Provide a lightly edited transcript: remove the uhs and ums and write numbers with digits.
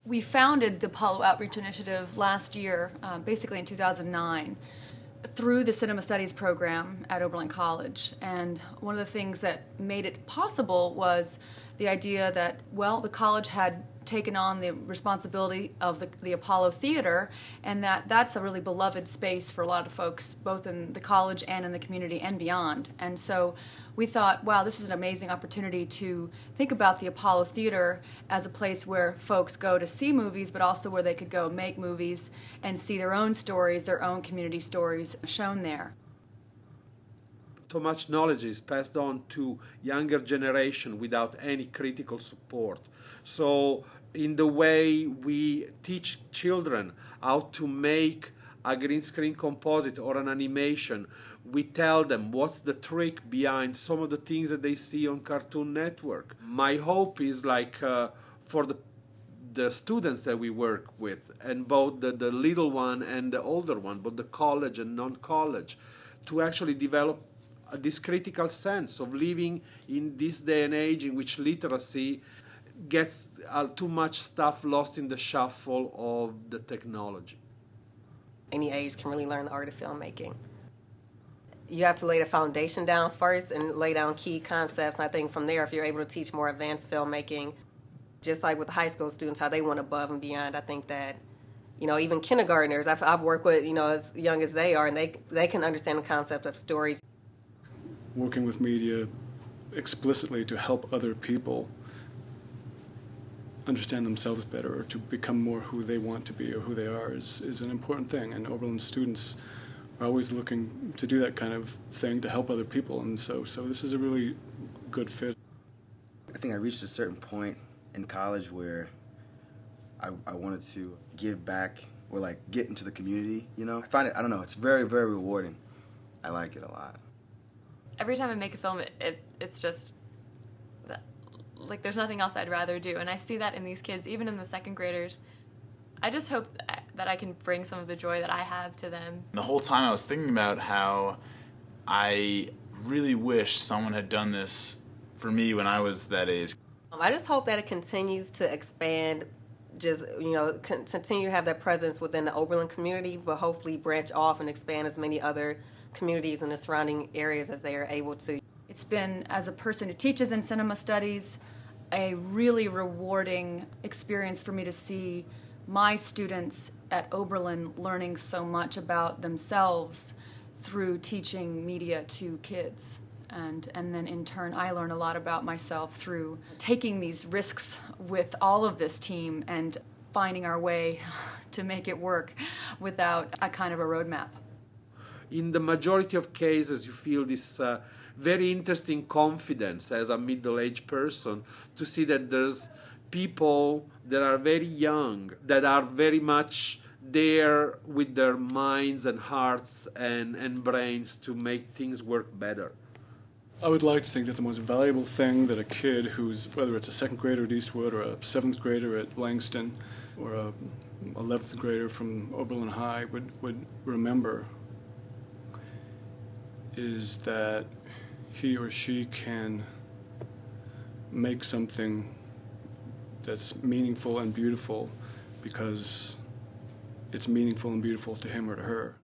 We founded the Apollo Outreach Initiative last year, basically in 2009, through the Cinema Studies program at Oberlin College. And one of the things that made it possible was the idea that, well, the college had taken on the responsibility of the Apollo Theater, and that's a really beloved space for a lot of folks, both in the college and in the community and beyond. And so we thought, wow, this is an amazing opportunity to think about the Apollo Theater as a place where folks go to see movies, but also where they could go make movies and see their own stories, their own community stories shown there. So much knowledge is passed on to younger generation without any critical support. So in the way we teach children how to make a green screen composite or an animation, we tell them what's the trick behind some of the things that they see on Cartoon Network. My hope is for the students that we work with, and both the little one and the older one, both the college and non-college, to actually develop this critical sense of living in this day and age in which literacy gets too much stuff lost in the shuffle of the technology. Any age can really learn the art of filmmaking. You have to lay the foundation down first and lay down key concepts. And I think from there, if you're able to teach more advanced filmmaking, just like with high school students, how they went above and beyond, I think that, even kindergartners, I've worked with, as young as they are, and they can understand the concept of stories. Working with media explicitly to help other people understand themselves better or to become more who they want to be or who they are is an important thing. And Oberlin students are always looking to do that kind of thing to help other people. And so this is a really good fit. I think I reached a certain point in college where I wanted to give back or get into the community, I find it, I don't know, it's very, very rewarding. I like it a lot. Every time I make a film, it's just like there's nothing else I'd rather do. And I see that in these kids, even in the second graders. I just hope that I can bring some of the joy that I have to them. The whole time I was thinking about how I really wish someone had done this for me when I was that age. I just hope that it continues to expand, just, continue to have that presence within the Oberlin community, but hopefully branch off and expand as many other communities in the surrounding areas as they are able to. It's been, as a person who teaches in cinema studies, a really rewarding experience for me to see my students at Oberlin learning so much about themselves through teaching media to kids. And then in turn I learn a lot about myself through taking these risks with all of this team and finding our way to make it work without a kind of a roadmap. In the majority of cases, you feel this very interesting confidence as a middle-aged person to see that there's people that are very young, that are very much there with their minds and hearts and brains to make things work better. I would like to think that the most valuable thing that a kid who's, whether it's a second grader at Eastwood or a 7th grader at Langston or a 11th grader from Oberlin High would remember is that he or she can make something that's meaningful and beautiful because it's meaningful and beautiful to him or to her.